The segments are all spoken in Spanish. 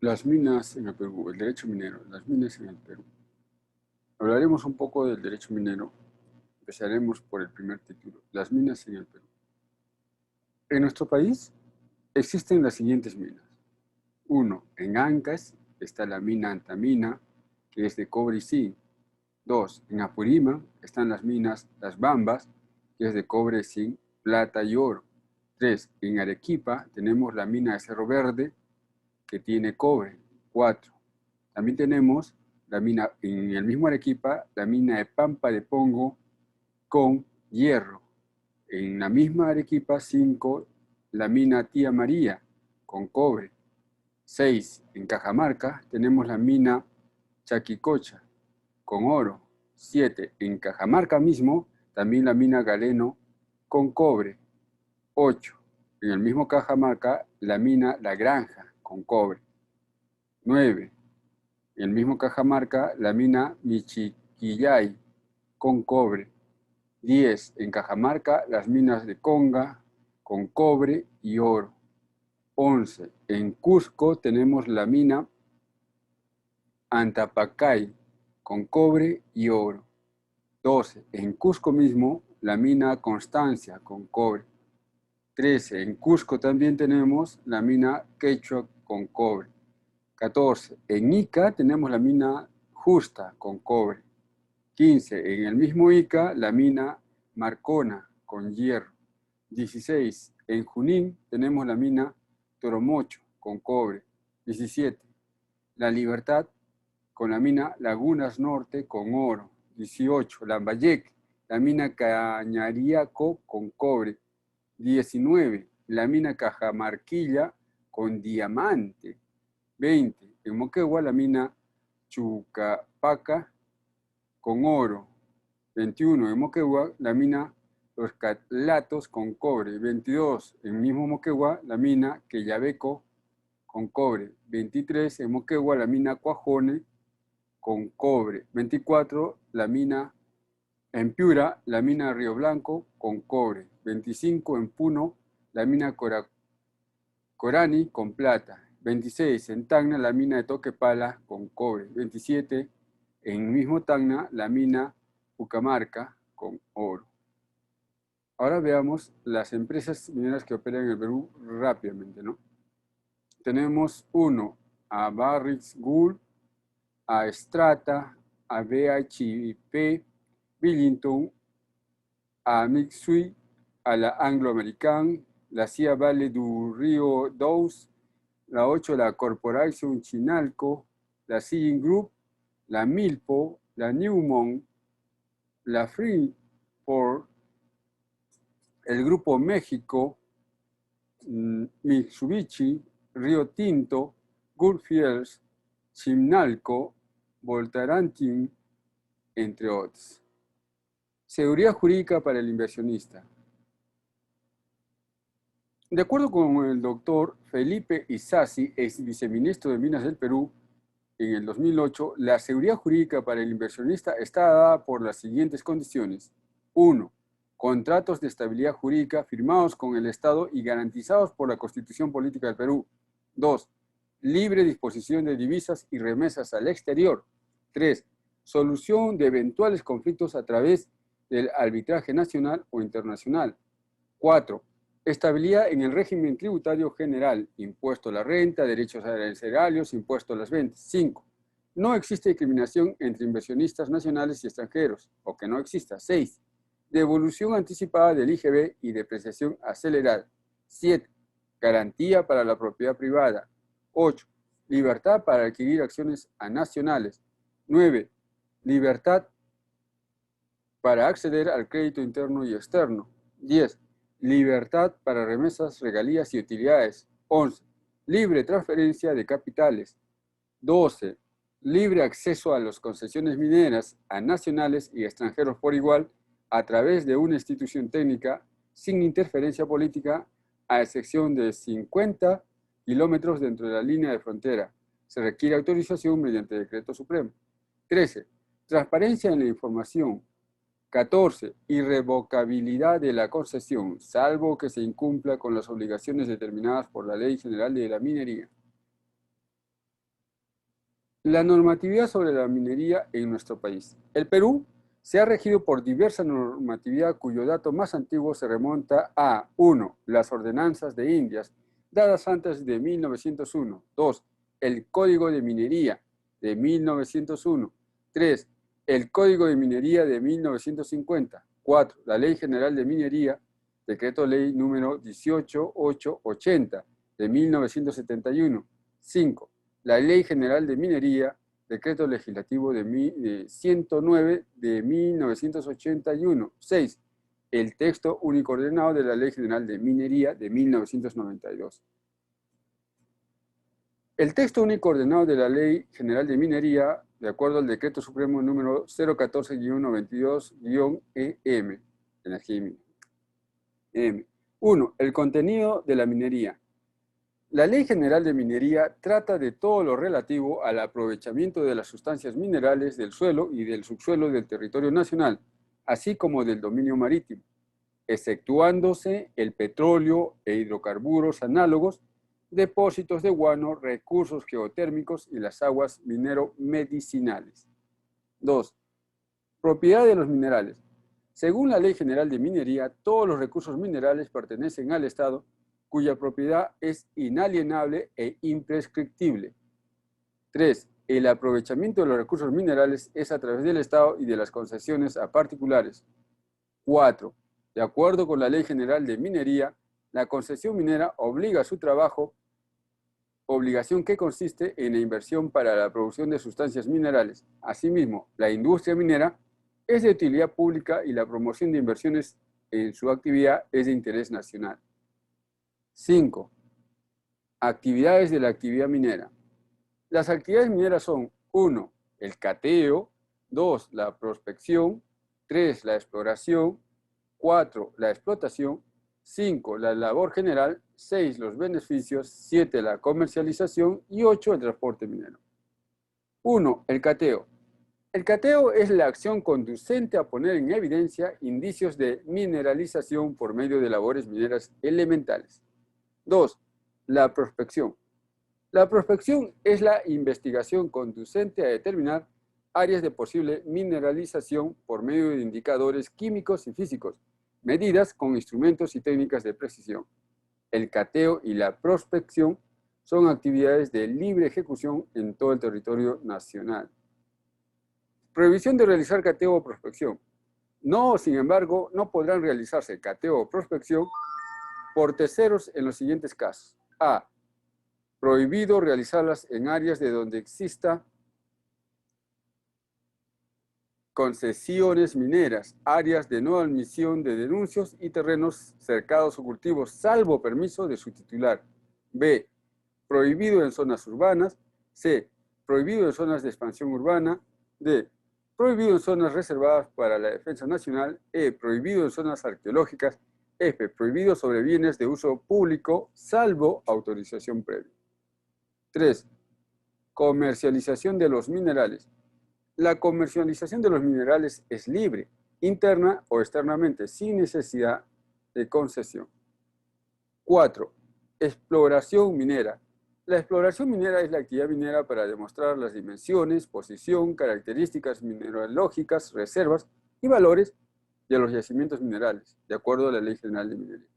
Las minas en el Perú, el derecho minero, las minas en el Perú. Hablaremos un poco del derecho minero. Empezaremos por el primer título, las minas en el Perú. En nuestro país existen las siguientes minas. 1. En Ancash está la mina Antamina, que es de cobre y zinc. 2. En Apurímac están las minas Las Bambas, que es de cobre, zinc, plata y oro. 3. En Arequipa tenemos la mina de Cerro Verde, que tiene cobre. 4. También tenemos la mina, en el mismo Arequipa, la mina de Pampa de Pongo con hierro. En la misma Arequipa, 5, la mina Tía María con cobre. 6. En Cajamarca tenemos la mina Chaquicocha con oro. 7. En Cajamarca mismo, también la mina Galeno con cobre. 8. En el mismo Cajamarca, la mina La Granja con cobre. 9. En el mismo Cajamarca, la mina Michiquillay con cobre. 10. En Cajamarca, las minas de Conga con cobre y oro. 11. En Cusco tenemos la mina Antapacay con cobre y oro. 12. En Cusco mismo, la mina Constancia con cobre. 13. En Cusco también tenemos la mina Quechua con cobre. 14. En Ica tenemos la mina Justa con cobre. 15. En el mismo Ica, la mina Marcona con hierro. 16. En Junín tenemos la mina Toromocho con cobre. 17. La Libertad con la mina Lagunas Norte con oro. 18. Lambayeque, la mina Cañariaco con cobre. 19. La mina Cajamarquilla con diamante. 20. En Moquegua, la mina Chucapaca con oro. 21. En Moquegua, la mina Los Catlatos con cobre. 22. En mismo Moquegua, la mina Queyabeco con cobre. 23. En Moquegua, la mina Cuajone con cobre. 24. La mina en Piura, la mina Río Blanco con cobre. 25. En Puno, la mina Corani con plata. 26. En Tacna, la mina de Toquepala con cobre. 27. En mismo Tacna, la mina Ucamarca con oro. Ahora veamos las empresas mineras que operan en el Perú rápidamente, ¿no? Tenemos a Barrick Gold, a Strata, a BHP, Billington, a Mitsui, a la Anglo American, la CIA Vale do Rio Doce, la 8 la Corporation Chinalco, la Seagin Group, la Milpo, la Newmont, la Freeport, el Grupo México, Mitsubishi, Río Tinto, Goldfields, Chinalco, Votorantim, entre otros. Seguridad jurídica para el inversionista. De acuerdo con el doctor Felipe Isasi, ex viceministro de Minas del Perú, en el 2008, la seguridad jurídica para el inversionista está dada por las siguientes condiciones. 1. Contratos de estabilidad jurídica firmados con el Estado y garantizados por la Constitución Política del Perú. 2. Libre disposición de divisas y remesas al exterior. 3. Solución de eventuales conflictos a través del arbitraje nacional o internacional. 4. Estabilidad en el régimen tributario general, impuesto a la renta, derechos arancelarios, impuesto a las ventas. 5. No existe discriminación entre inversionistas nacionales y extranjeros, o que no exista. 6. Devolución anticipada del IGB y depreciación acelerada. 7. Garantía para la propiedad privada. 8. Libertad para adquirir acciones a nacionales. 9. Libertad para acceder al crédito interno y externo. 10. Libertad para remesas, regalías y utilidades. 11. Libre transferencia de capitales. 12. Libre acceso a las concesiones mineras a nacionales y extranjeros por igual a través de una institución técnica sin interferencia política a excepción de 50 kilómetros dentro de la línea de frontera. Se requiere autorización mediante decreto supremo. 13. Transparencia en la información. 14. Irrevocabilidad de la concesión, salvo que se incumpla con las obligaciones determinadas por la Ley General de la Minería. La normatividad sobre la minería en nuestro país. El Perú se ha regido por diversa normatividad cuyo dato más antiguo se remonta a 1. Las ordenanzas de Indias, dadas antes de 1901. 2. El Código de Minería de 1901. 3. El Código de Minería de 1950. 4. La Ley General de Minería, Decreto Ley número 18880 de 1971. 5. La Ley General de Minería, Decreto Legislativo de 109 de 1981. 6. El texto único ordenado de la Ley General de Minería de 1992. El texto único ordenado de la Ley General de Minería, de acuerdo al Decreto Supremo número 014-92-EM, Energía y Minería. 1. El contenido de la minería. La Ley General de Minería trata de todo lo relativo al aprovechamiento de las sustancias minerales del suelo y del subsuelo del territorio nacional, así como del dominio marítimo, exceptuándose el petróleo e hidrocarburos análogos, depósitos de guano, recursos geotérmicos y las aguas minero-medicinales. 2. Propiedad de los minerales. Según la Ley General de Minería, todos los recursos minerales pertenecen al Estado, cuya propiedad es inalienable e imprescriptible. 3. El aprovechamiento de los recursos minerales es a través del Estado y de las concesiones a particulares. 4. De acuerdo con la Ley General de Minería, la concesión minera obliga a su trabajo, obligación que consiste en la inversión para la producción de sustancias minerales. Asimismo, la industria minera es de utilidad pública y la promoción de inversiones en su actividad es de interés nacional. 5. Actividades de la actividad minera. Las actividades mineras son 1. El cateo, 2. La prospección, 3. La exploración, 4. La explotación, 5. La labor general, 6. Los beneficios, 7. La comercialización y 8. El transporte minero. 1. El cateo. El cateo es la acción conducente a poner en evidencia indicios de mineralización por medio de labores mineras elementales. 2. La prospección. La prospección es la investigación conducente a determinar áreas de posible mineralización por medio de indicadores químicos y físicos, medidas con instrumentos y técnicas de precisión. El cateo y la prospección son actividades de libre ejecución en todo el territorio nacional. Prohibición de realizar cateo o prospección. No, sin embargo, no podrán realizarse cateo o prospección por terceros en los siguientes casos. A. Prohibido realizarlas en áreas de donde exista concesiones mineras, áreas de no admisión de denuncios y terrenos cercados o cultivos, salvo permiso de su titular. B. Prohibido en zonas urbanas. C. Prohibido en zonas de expansión urbana. D. Prohibido en zonas reservadas para la defensa nacional. E. Prohibido en zonas arqueológicas. F. Prohibido sobre bienes de uso público, salvo autorización previa. 3. Comercialización de los minerales. La comercialización de los minerales es libre, interna o externamente, sin necesidad de concesión. 4. Exploración minera. La exploración minera es la actividad minera para demostrar las dimensiones, posición, características mineralógicas, reservas y valores de los yacimientos minerales, de acuerdo a la Ley General de Minería.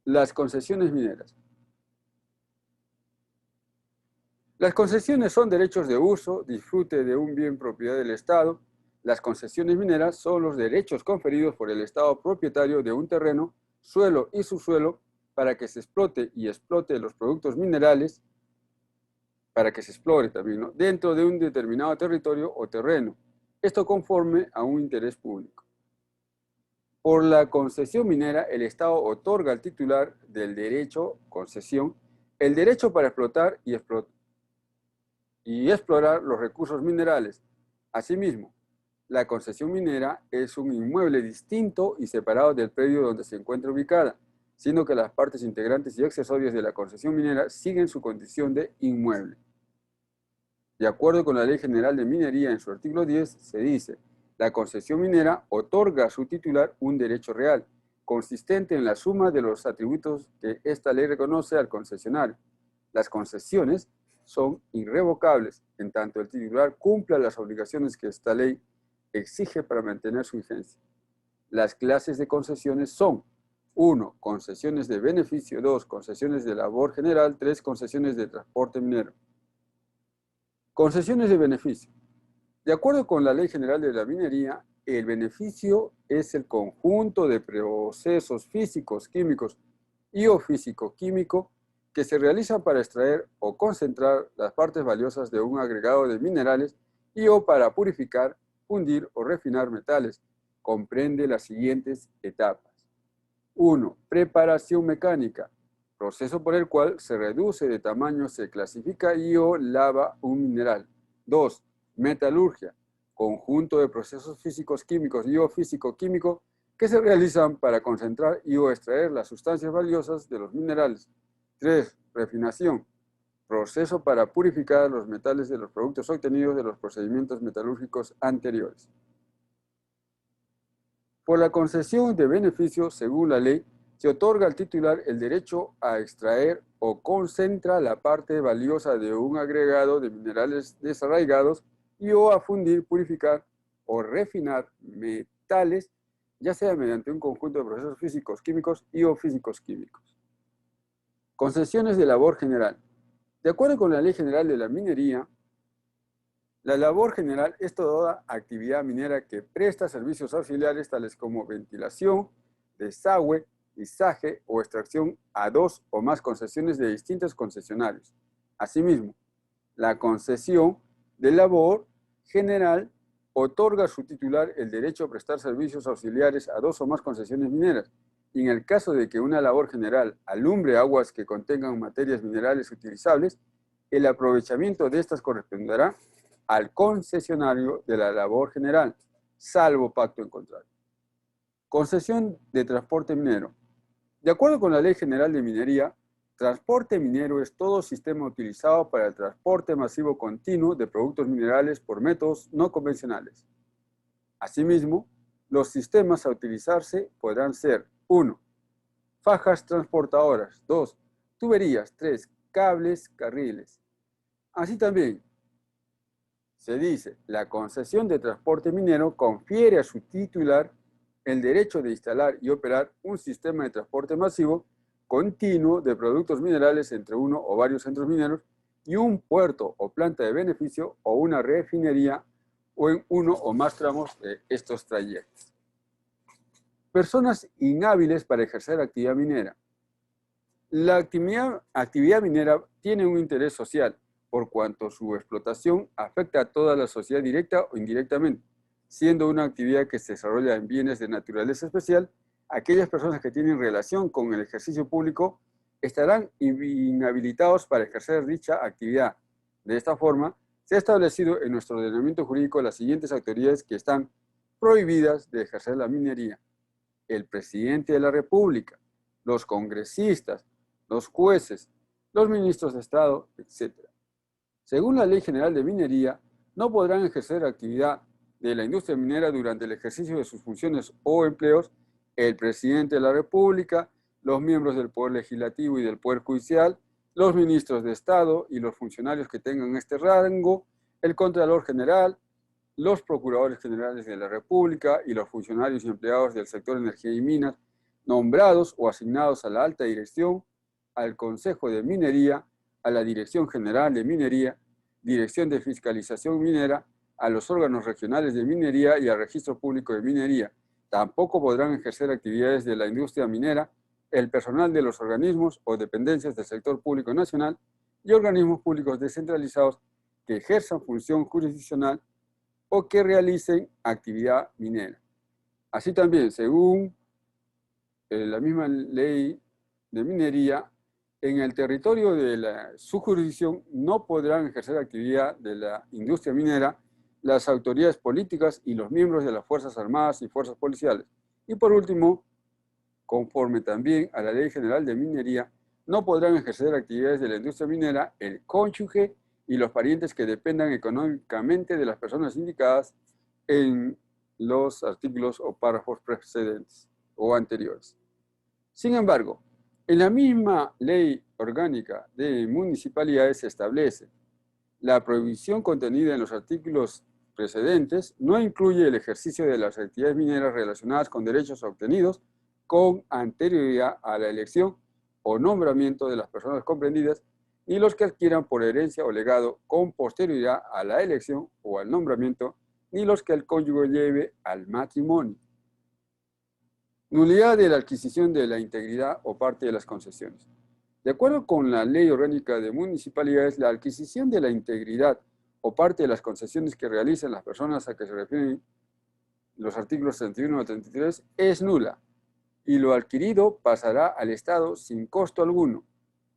Las concesiones mineras. Las concesiones son derechos de uso, disfrute de un bien propiedad del Estado. Las concesiones mineras son los derechos conferidos por el Estado propietario de un terreno, suelo y subsuelo para que se explote y explote los productos minerales, para que se explore también, ¿no?, dentro de un determinado territorio o terreno. Esto conforme a un interés público. Por la concesión minera, el Estado otorga al titular del derecho, concesión, el derecho para explotar y explorar los recursos minerales. Asimismo, la concesión minera es un inmueble distinto y separado del predio donde se encuentra ubicada, siendo que las partes integrantes y accesorias de la concesión minera siguen su condición de inmueble. De acuerdo con la Ley General de Minería, en su artículo 10, se dice: la concesión minera otorga a su titular un derecho real, consistente en la suma de los atributos que esta ley reconoce al concesionario. Las concesiones son irrevocables, en tanto el titular cumpla las obligaciones que esta ley exige para mantener su vigencia. Las clases de concesiones son: 1. Concesiones de beneficio. 2. Concesiones de labor general. 3. Concesiones de transporte minero. Concesiones de beneficio. De acuerdo con la Ley General de la Minería, el beneficio es el conjunto de procesos físicos, químicos y o físico-químico que se realizan para extraer o concentrar las partes valiosas de un agregado de minerales y o para purificar, fundir o refinar metales. Comprende las siguientes etapas. 1. Preparación mecánica. Proceso por el cual se reduce de tamaño, se clasifica y o lava un mineral. 2. Metalurgia. Conjunto de procesos físicos, químicos y o físico-químico que se realizan para concentrar y o extraer las sustancias valiosas de los minerales. 3. Refinación. Proceso para purificar los metales de los productos obtenidos de los procedimientos metalúrgicos anteriores. Por la concesión de beneficios, según la ley, se otorga al titular el derecho a extraer o concentra la parte valiosa de un agregado de minerales desarraigados y o a fundir, purificar o refinar metales, ya sea mediante un conjunto de procesos físicos, químicos y o físicos químicos. Concesiones de labor general. De acuerdo con la Ley General de la Minería, la labor general es toda actividad minera que presta servicios auxiliares tales como ventilación, desagüe, izaje o extracción a 2 o más concesiones de distintos concesionarios. Asimismo, la concesión de labor general otorga a su titular el derecho a prestar servicios auxiliares a 2 o más concesiones mineras, y en el caso de que una labor general alumbre aguas que contengan materias minerales utilizables, el aprovechamiento de estas corresponderá al concesionario de la labor general, salvo pacto en contrario. Concesión de transporte minero. De acuerdo con la Ley General de Minería, transporte minero es todo sistema utilizado para el transporte masivo continuo de productos minerales por métodos no convencionales. Asimismo, los sistemas a utilizarse podrán ser: 1. Fajas transportadoras. 2. Tuberías. 3. Cables, carriles. Así también, se dice, la concesión de transporte minero confiere a su titular el derecho de instalar y operar un sistema de transporte masivo continuo de productos minerales entre uno o varios centros mineros y un puerto o planta de beneficio o una refinería o en uno o más tramos de estos trayectos. Personas inhábiles para ejercer actividad minera. La actividad minera tiene un interés social, por cuanto su explotación afecta a toda la sociedad directa o indirectamente, siendo una actividad que se desarrolla en bienes de naturaleza especial. Aquellas personas que tienen relación con el ejercicio público estarán inhabilitados para ejercer dicha actividad. De esta forma, se ha establecido en nuestro ordenamiento jurídico las siguientes autoridades que están prohibidas de ejercer la minería: el presidente de la República, los congresistas, los jueces, los ministros de Estado, etc. Según la Ley General de Minería, no podrán ejercer actividad de la industria minera durante el ejercicio de sus funciones o empleos el presidente de la República, los miembros del Poder Legislativo y del Poder Judicial, los ministros de Estado y los funcionarios que tengan este rango, el Contralor General, los Procuradores Generales de la República y los funcionarios y empleados del sector energía y minas, nombrados o asignados a la alta dirección, al Consejo de Minería, a la Dirección General de Minería, Dirección de Fiscalización Minera, a los órganos regionales de minería y al Registro Público de Minería. Tampoco podrán ejercer actividades de la industria minera el personal de los organismos o dependencias del sector público nacional y organismos públicos descentralizados que ejerzan función jurisdiccional o que realicen actividad minera. Así también, según la misma ley de minería, en el territorio de su jurisdicción no podrán ejercer actividad de la industria minera las autoridades políticas y los miembros de las Fuerzas Armadas y Fuerzas Policiales. Y por último, conforme también a la Ley General de Minería, no podrán ejercer actividades de la industria minera el cónyuge y los parientes que dependan económicamente de las personas indicadas en los artículos o párrafos precedentes o anteriores. Sin embargo, en la misma ley Orgánica de Municipalidades se establece: la prohibición contenida en los artículos precedentes no incluye el ejercicio de las actividades mineras relacionadas con derechos obtenidos con anterioridad a la elección o nombramiento de las personas comprendidas, ni los que adquieran por herencia o legado con posterioridad a la elección o al nombramiento, ni los que el cónyuge lleve al matrimonio. Nulidad de la adquisición de la integridad o parte de las concesiones. De acuerdo con la Ley Orgánica de Municipalidades, la adquisición de la integridad o parte de las concesiones que realizan las personas a que se refieren los artículos 31 a 33 es nula, y lo adquirido pasará al Estado sin costo alguno.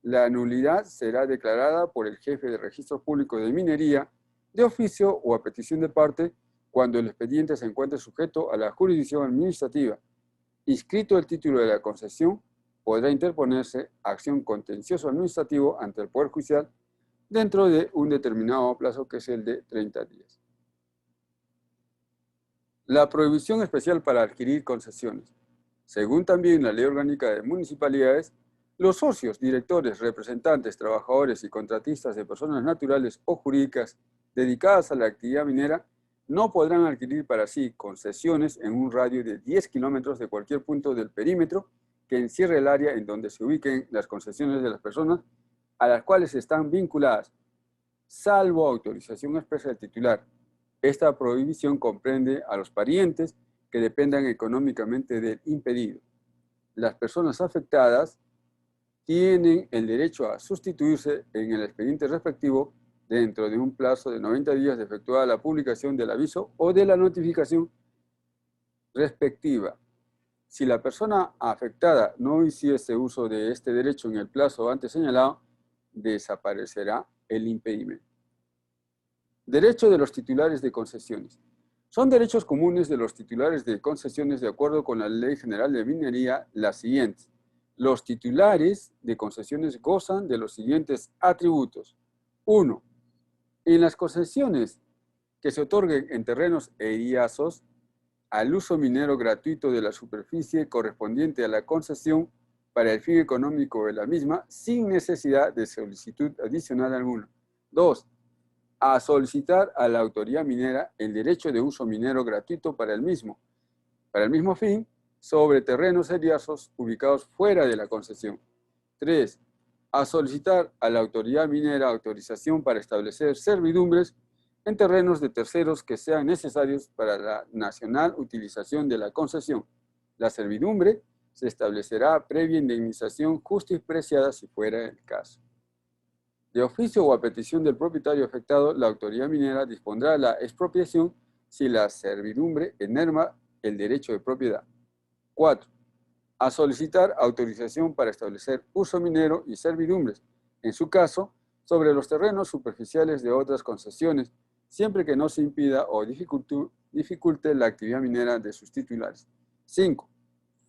La nulidad será declarada por el jefe de registro público de minería de oficio o a petición de parte cuando el expediente se encuentre sujeto a la jurisdicción administrativa. Inscrito el título de la concesión, podrá interponerse acción contencioso administrativo ante el Poder Judicial dentro de un determinado plazo, que es el de 30 días. La prohibición especial para adquirir concesiones. Según también la Ley Orgánica de Municipalidades, los socios, directores, representantes, trabajadores y contratistas de personas naturales o jurídicas dedicadas a la actividad minera no podrán adquirir para sí concesiones en un radio de 10 kilómetros de cualquier punto del perímetro que encierre el área en donde se ubiquen las concesiones de las personas a las cuales están vinculadas, salvo autorización expresa del titular. Esta prohibición comprende a los parientes que dependan económicamente del impedido. Las personas afectadas tienen el derecho a sustituirse en el expediente respectivo dentro de un plazo de 90 días de efectuada la publicación del aviso o de la notificación respectiva. Si la persona afectada no hiciese uso de este derecho en el plazo antes señalado, desaparecerá el impedimento. Derecho de los titulares de concesiones. Son derechos comunes de los titulares de concesiones de acuerdo con la Ley General de Minería las siguientes. Los titulares de concesiones gozan de los siguientes atributos. 1. En las concesiones que se otorguen en terrenos eriazos, al uso minero gratuito de la superficie correspondiente a la concesión para el fin económico de la misma, sin necesidad de solicitud adicional alguna. 2. A solicitar a la autoridad minera el derecho de uso minero gratuito para el mismo fin, sobre terrenos eriazos ubicados fuera de la concesión. 3. A solicitar a la autoridad minera autorización para establecer servidumbres en terrenos de terceros que sean necesarios para la nacional utilización de la concesión. La servidumbre se establecerá previa indemnización justa y preciada si fuera el caso. De oficio o a petición del propietario afectado, la autoridad minera dispondrá la expropiación si la servidumbre enerva el derecho de propiedad. 4. A solicitar autorización para establecer uso minero y servidumbres, en su caso, sobre los terrenos superficiales de otras concesiones, siempre que no se impida o dificulte la actividad minera de sus titulares. 5.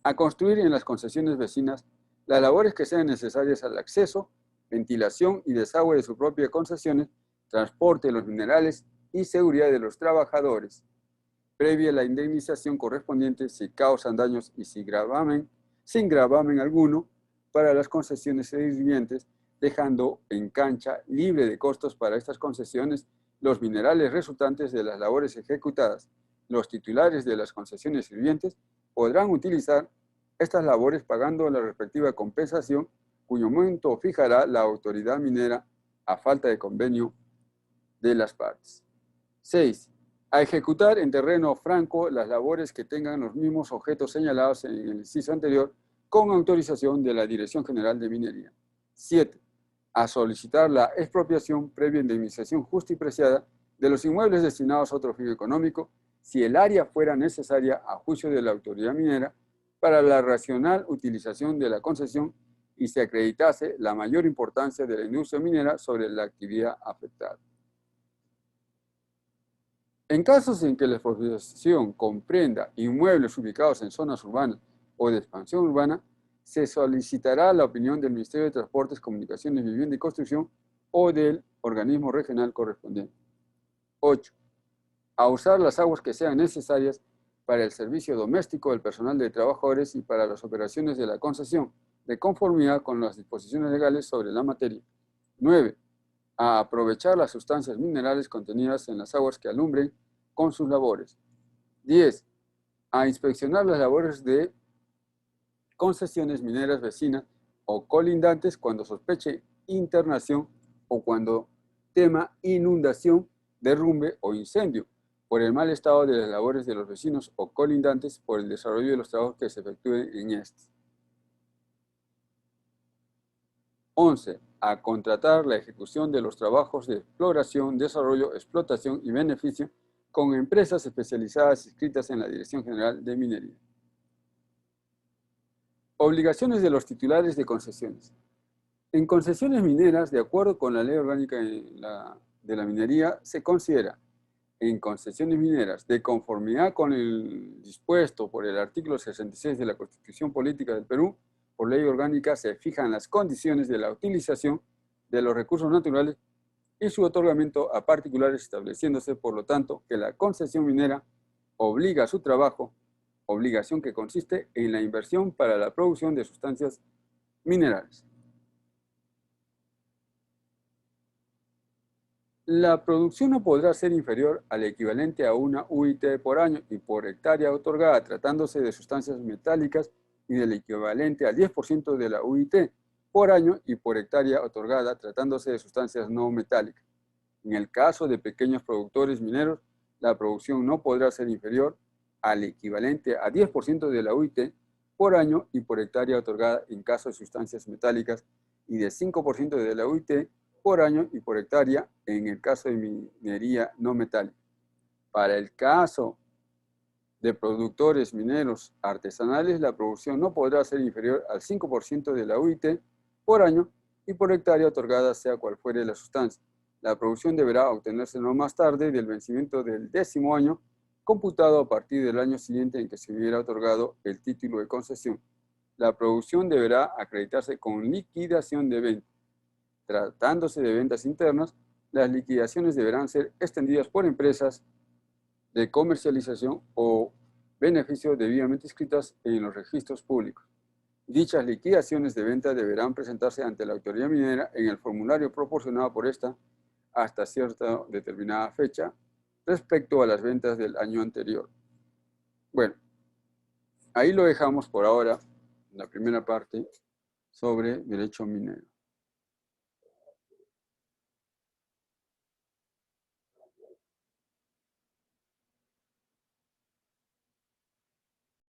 A construir en las concesiones vecinas las labores que sean necesarias al acceso, ventilación y desagüe de sus propias concesiones, transporte de los minerales y seguridad de los trabajadores, previa la indemnización correspondiente si causan daños y sin gravamen alguno para las concesiones sirvientes, dejando en cancha libre de costos para estas concesiones los minerales resultantes de las labores ejecutadas. Los titulares de las concesiones sirvientes podrán utilizar estas labores pagando la respectiva compensación, cuyo monto fijará la autoridad minera a falta de convenio de las partes. 6. A ejecutar en terreno franco las labores que tengan los mismos objetos señalados en el inciso anterior con autorización de la Dirección General de Minería. 7. A solicitar la expropiación previa indemnización justa y preciada de los inmuebles destinados a otro fin económico si el área fuera necesaria a juicio de la autoridad minera para la racional utilización de la concesión y se acreditase la mayor importancia de la industria minera sobre la actividad afectada. En casos en que la expropiación comprenda inmuebles ubicados en zonas urbanas o de expansión urbana, se solicitará la opinión del Ministerio de Transportes, Comunicaciones, Vivienda y Construcción o del organismo regional correspondiente. 8. A usar las aguas que sean necesarias para el servicio doméstico del personal de trabajadores y para las operaciones de la concesión, de conformidad con las disposiciones legales sobre la materia. 9. A aprovechar las sustancias minerales contenidas en las aguas que alumbren con sus labores. 10. A inspeccionar las labores de concesiones mineras vecinas o colindantes cuando sospeche internación o cuando tema inundación, derrumbe o incendio por el mal estado de las labores de los vecinos o colindantes por el desarrollo de los trabajos que se efectúen en estos. 11. A contratar la ejecución de los trabajos de exploración, desarrollo, explotación y beneficio con empresas especializadas inscritas en la Dirección General de Minería. Obligaciones de los titulares de concesiones. En concesiones mineras, de acuerdo con la Ley Orgánica de la Minería, se considera en concesiones mineras de conformidad con el dispuesto por el artículo 66 de la Constitución Política del Perú, por ley orgánica se fijan las condiciones de la utilización de los recursos naturales y su otorgamiento a particulares, estableciéndose, por lo tanto, que la concesión minera obliga a su trabajo, obligación que consiste en la inversión para la producción de sustancias minerales. La producción no podrá ser inferior al equivalente a una UIT por año y por hectárea otorgada, tratándose de sustancias metálicas, y del equivalente al 10% de la UIT por año y por hectárea otorgada, tratándose de sustancias no metálicas. En el caso de pequeños productores mineros, la producción no podrá ser inferior al equivalente a 10% de la UIT por año y por hectárea otorgada en caso de sustancias metálicas y de 5% de la UIT por año y por hectárea en el caso de minería no metálica. Para el caso de productores mineros artesanales, la producción no podrá ser inferior al 5% de la UIT por año y por hectárea otorgada, sea cual fuere la sustancia. La producción deberá obtenerse no más tarde del vencimiento del 10º año, computado a partir del año siguiente en que se hubiera otorgado el título de concesión. La producción deberá acreditarse con liquidación de venta. Tratándose de ventas internas, las liquidaciones deberán ser extendidas por empresas de comercialización o beneficios debidamente inscritas en los registros públicos. Dichas liquidaciones de venta deberán presentarse ante la autoridad minera en el formulario proporcionado por esta hasta cierta determinada fecha respecto a las ventas del año anterior. Bueno, ahí lo dejamos por ahora, la primera parte sobre derecho minero.